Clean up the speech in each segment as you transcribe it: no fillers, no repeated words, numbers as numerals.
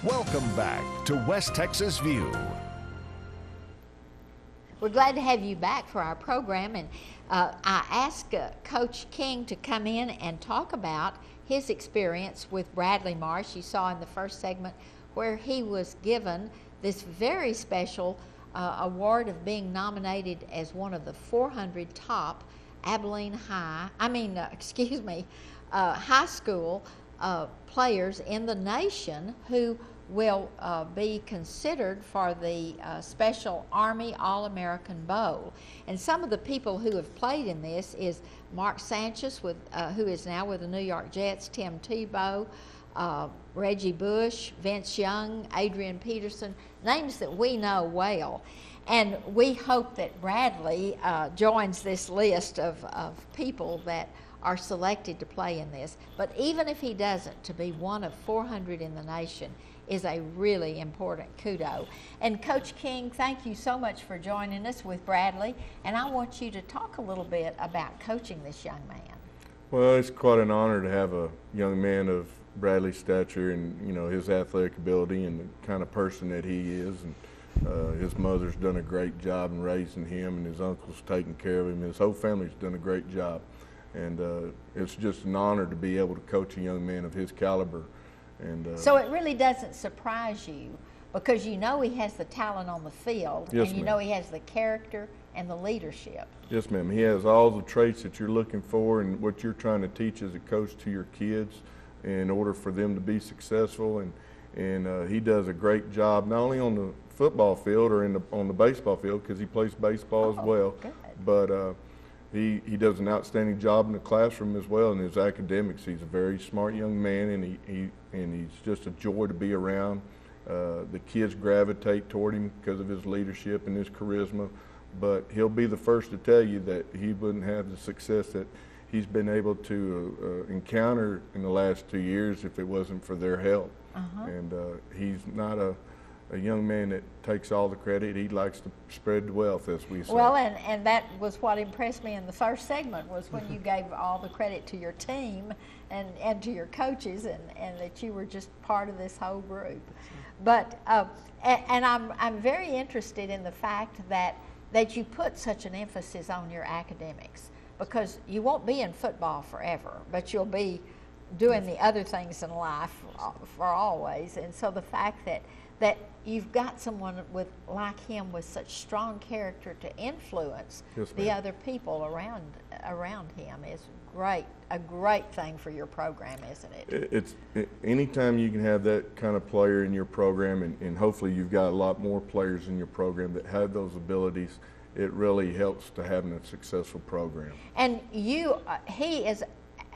Welcome back to West Texas View. We're glad to have you back for our program, and I asked Coach King to come in and talk about his experience with Bradley Marsh. You saw in the first segment where he was given this very special award of being nominated as one of the 400 top Abilene high school players in the nation who will be considered for the Special Army All-American Bowl. And some of the people who have played in this is Mark Sanchez, who is now with the New York Jets, Tim Tebow, Reggie Bush, Vince Young, Adrian Peterson, names that we know well. And we hope that Bradley joins this list of people that are selected to play in this. But even if he doesn't, to be one of 400 in the nation is a really important kudo. And Coach King, thank you so much for joining us with Bradley. And I want you to talk a little bit about coaching this young man. Well, it's quite an honor to have a young man of Bradley's stature and, you know, his athletic ability and the kind of person that he is. And his mother's done a great job in raising him, and his uncle's taking care of him. His whole family's done a great job. And it's just an honor to be able to coach a young man of his caliber. And so it really doesn't surprise you, because you know he has the talent on the field, yes, and you know he has the character and the leadership. Yes, ma'am. He has all the traits that you're looking for and what you're trying to teach as a coach to your kids in order for them to be successful. And he does a great job, not only on the football field or on the baseball field, because he plays baseball as well, good. but he does an outstanding job in the classroom as well in his academics. He's a very smart young man, and he's just a joy to be around. The kids gravitate toward him because of his leadership and his charisma, but he'll be the first to tell you that he wouldn't have the success that he's been able to encounter in the last 2 years if it wasn't for their help. And he's not a young man that takes all the credit. He likes to spread the wealth, as we say. Well, and that was what impressed me in the first segment, was when you gave all the credit to your team and to your coaches, and that you were just part of this whole group. But and I'm very interested in the fact that you put such an emphasis on your academics, because you won't be in football forever, but you'll be doing the other things in life for always. And so the fact that you've got someone like him with such strong character to influence the other people around him is a great thing for your program, isn't it? Anytime you can have that kind of player in your program, and hopefully you've got a lot more players in your program that have those abilities, it really helps to having a successful program. And he is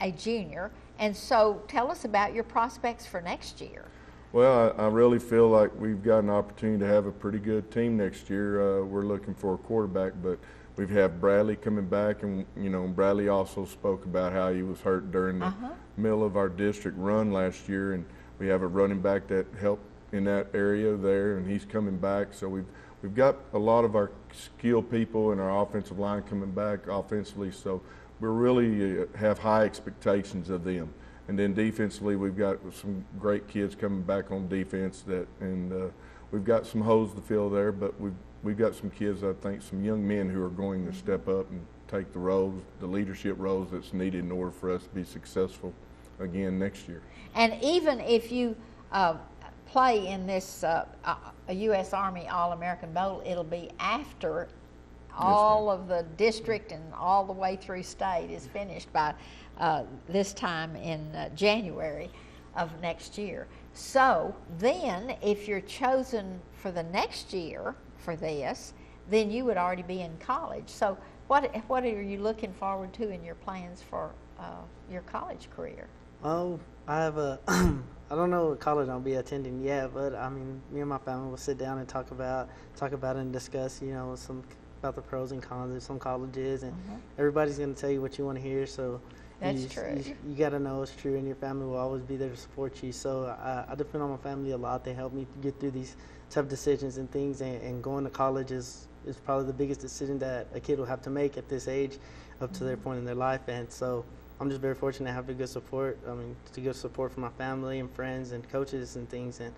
a junior, and so tell us about your prospects for next year. Well, I really feel like we've got an opportunity to have a pretty good team next year. We're looking for a quarterback, but we have Bradley coming back, and Bradley also spoke about how he was hurt during the middle of our district run last year, and we have a running back that helped in that area there, and he's coming back. So we've got a lot of our skilled people in our offensive line coming back offensively, so we really have high expectations of them. And then defensively, we've got some great kids coming back on defense and we've got some holes to fill there, but we've got some kids, I think, some young men who are going to step up and take the leadership roles that's needed in order for us to be successful again next year. And even if you play in this U.S. Army All-American Bowl, it'll be after all of the district and all the way through state is finished by this time in January of next year. So then if you're chosen for the next year for this, then you would already be in college. So what are you looking forward to in your plans for your college career? Oh, I have I don't know what college I'll be attending yet, but I mean, me and my family will sit down and talk about it and discuss, about the pros and cons of some colleges, and everybody's going to tell you what you want to hear. So that's true. You got to know it's true, and your family will always be there to support you. So I depend on my family a lot. They help me get through these tough decisions and things, and going to college is probably the biggest decision that a kid will have to make at this age up to their point in their life. And so I'm just very fortunate to have the good support. I mean, to get support from my family and friends and coaches and things. And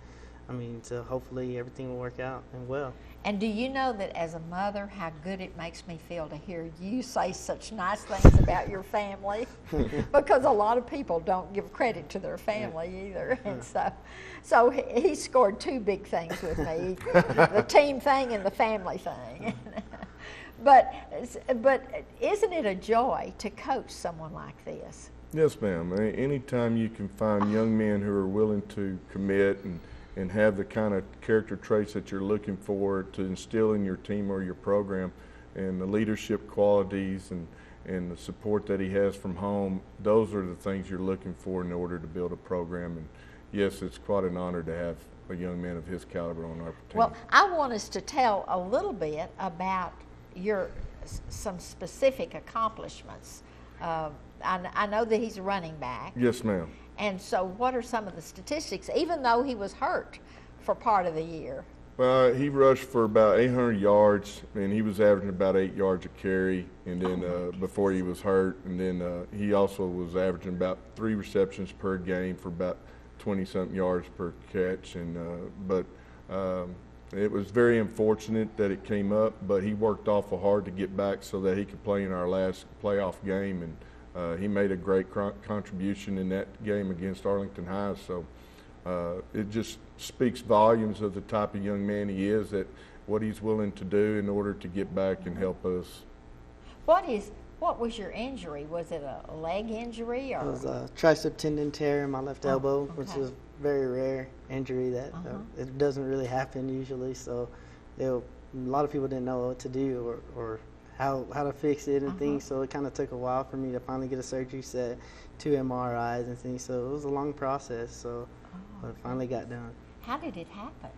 I mean, so hopefully everything will work out and well. And do you know that as a mother, how good it makes me feel to hear you say such nice things about your family? Because a lot of people don't give credit to their family either. And so he scored 2 big things with me, the team thing and the family thing. But isn't it a joy to coach someone like this? Yes, ma'am. Anytime you can find young men who are willing to commit and have the kind of character traits that you're looking for to instill in your team or your program, and the leadership qualities and the support that he has from home, those are the things you're looking for in order to build a program. And yes, it's quite an honor to have a young man of his caliber on our team. Well, I want us to tell a little bit about some specific accomplishments. I know that he's a running back. Yes, ma'am. And so what are some of the statistics, even though he was hurt for part of the year? Well, he rushed for about 800 yards, and he was averaging about 8 yards a carry, and then before he was hurt, and then he also was averaging about 3 receptions per game for about 20-something yards per catch. And but it was very unfortunate that it came up, but he worked awful hard to get back so that he could play in our last playoff game, and he made a great contribution in that game against Arlington High. So it just speaks volumes of the type of young man he is, that what he's willing to do in order to get back and help us. What was your injury? Was it a leg injury? Or? It was a tricep tendon tear in my left elbow, okay. which is very rare injury that it doesn't really happen usually. So a lot of people didn't know what to do or how to fix it and things. So it kind of took a while for me to finally get a surgery set, 2 MRIs and things. So it was a long process. So it finally got done. How did it happen?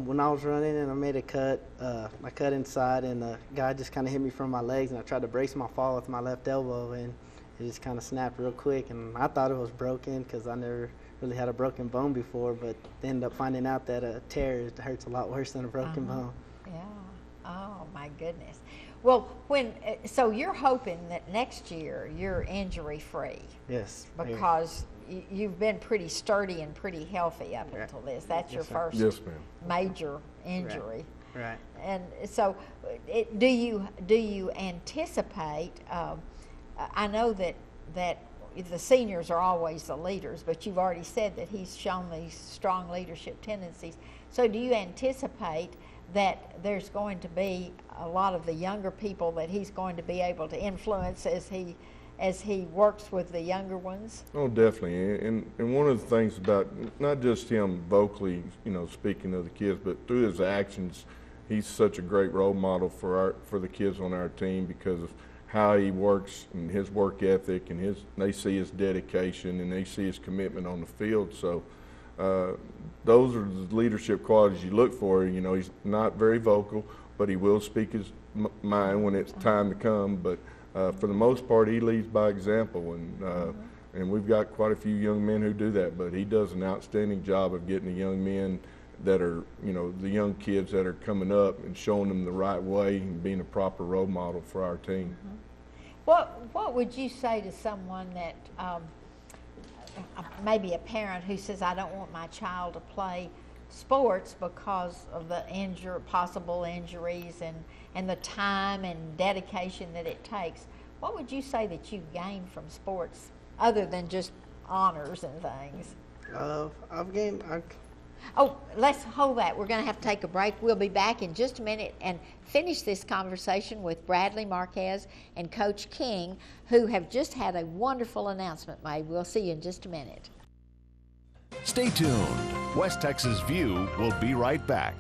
When I was running and I made a cut, I cut inside, and the guy just kind of hit me from my legs, and I tried to brace my fall with my left elbow, and it just kind of snapped real quick. And I thought it was broken because I never really had a broken bone before, but ended up finding out that a tear hurts a lot worse than a broken bone. Yeah. Oh my goodness. Well, so you're hoping that next year you're injury free. Yes. Because you've been pretty sturdy and pretty healthy up until this. That's your first major injury. Right. And so, do you anticipate? I know that the seniors are always the leaders, but you've already said that he's shown these strong leadership tendencies. So, do you anticipate that there's going to be a lot of the younger people that he's going to be able to influence as he works with the younger ones? Oh, definitely. And one of the things about not just him vocally, speaking of the kids, but through his actions, he's such a great role model for the kids on our team because of how he works and his work ethic, and they see his dedication and they see his commitment on the field. So those are the leadership qualities you look for. He's not very vocal, but he will speak his mind when it's time to come. But for the most part, he leads by example, and we've got quite a few young men who do that. But he does an outstanding job of getting the young men that are, the young kids that are coming up and showing them the right way and being a proper role model for our team. What would you say to someone that maybe a parent who says, I don't want my child to play sports because of the possible injuries and the time and dedication that it takes? What would you say that you gain from sports other than just honors and things? Oh, let's hold that. We're going to have to take a break. We'll be back in just a minute and finish this conversation with Bradley Marquez and Coach King, who have just had a wonderful announcement made. We'll see you in just a minute. Stay tuned. West Texas View will be right back.